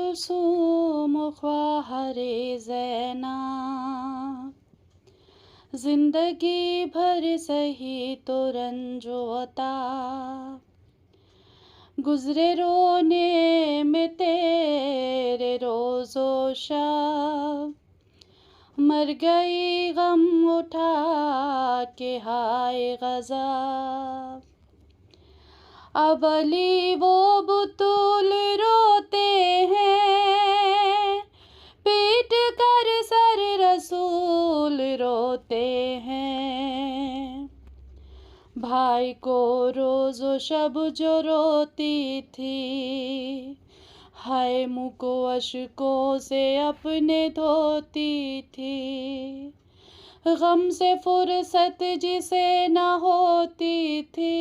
कुलसूम ख्वाहरे ज़ैना, जिंदगी भर सही तो रंजो अता, गुजरे रोने में तेरे रोज़ो शब, मर गई गम उठा के हाय गज़ब। अब अली वो बुतूल रोते हैं, पीट कर सर रसूल रोते हैं। भाई को रोज़ो शब जो रोती थी, हाय मुँह को अश्कों से अपने धोती थी। गम से फुर्सत जिसे न होती थी,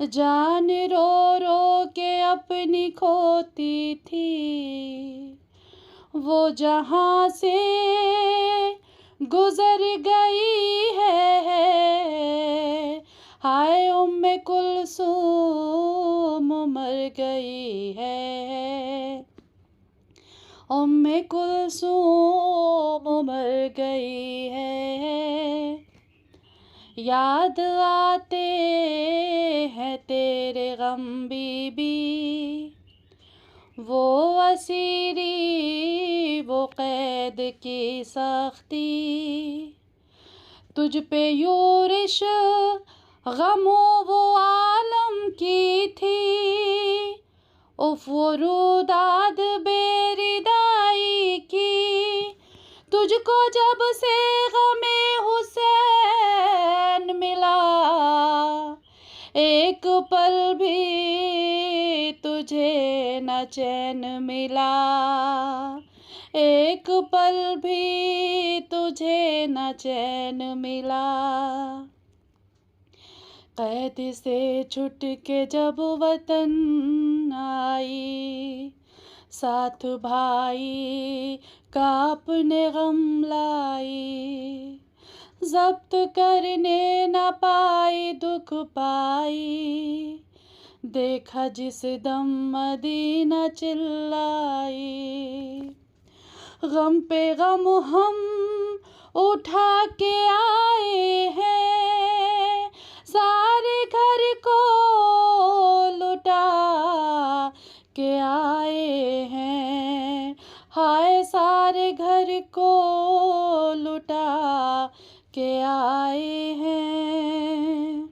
जान रो रो के अपनी खोती थी। वो जहाँ से गुजर गई है, हाय उम्मे कुलसूम मर गई है, उम्मे कुलसूम मर गई है। याद आते हैं तेरे गम बीबी, वो असीरी वो कैद की सख्ती, तुझ पे यूरिश गमो वो आलम की थी। उफ वो रुदाद बेरिदाई की, तुझको जब से गमे हुसैन मिला, एक पल भी तुझे न चैन मिला, एक पल भी तुझे न चैन मिला। कैद से छुट के जब वतन आई, साथ भाई का अपने गम लाई, जब्त करने न पाई दुख पाई, देखा जिस दम मदीना चिल्लाई। गम पे गम हम उठा के आए हैं, सारे घर को लुटा के आए हैं, हाय सारे घर को लुटा के आए हैं।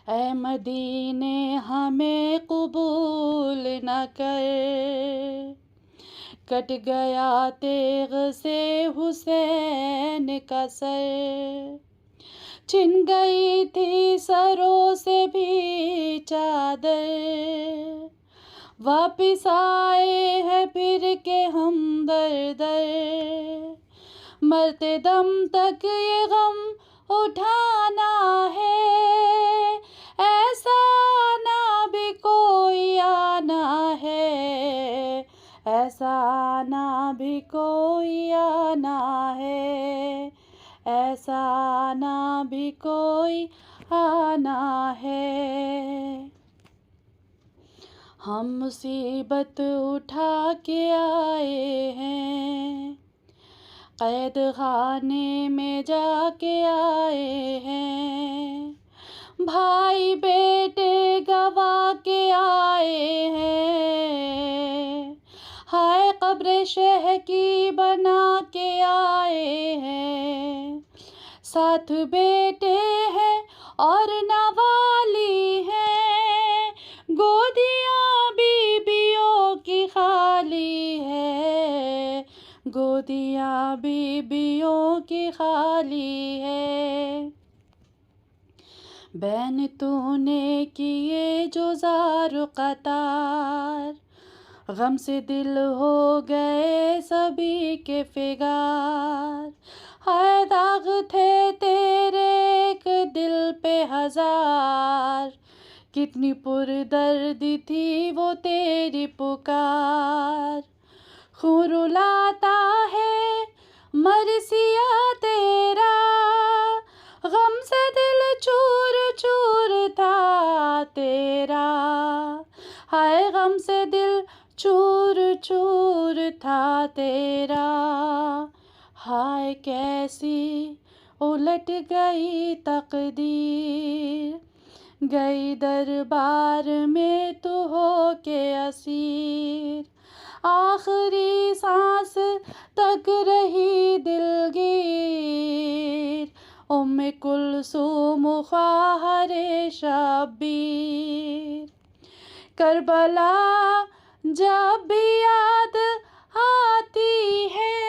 ऐ मदीने हमें कबूल न कर, कट गया तेग से हुसैन का सर, छिन गई थी सरों से भी चादर, वापिस आए हैं फिर के हम दर दर, मरते दम तक ये गम उठाना है, ऐसा ना भी कोई आना है, ऐसा ना भी कोई आना है, ऐसा ना भी कोई आना है। हम मुसीबत उठा के आए हैं, कैद खाने में जाके आए हैं, भाई बेटे गवा के आए हैं, हाय कब्र शह की बना के आए हैं, साथ बेटे हैं और नवाली हैं, गोदियाँ बीबियों की खाली है, गोदियाँ बीबियों की खाली है। बैन तूने किए जो ज़ार कतार, गम से दिल हो गए सभी के फिगार, हाय दाग थे तेरे एक दिल पे हजार, कितनी पुरदर्दी थी वो तेरी पुकार। खून रुलाता है मरसिया तेरा, गम से दिल चूर चूर था तेरा, हाय गम से दिल चूर चूर था तेरा, हाय कैसी उलट गई तकदीर, गई दरबार में तू हो के असीर, आखिरी सांस तक रही दिलगीर, उम्मे कुलसूम ख्वाहरे शब्बीर। करबला जब भी याद आती है,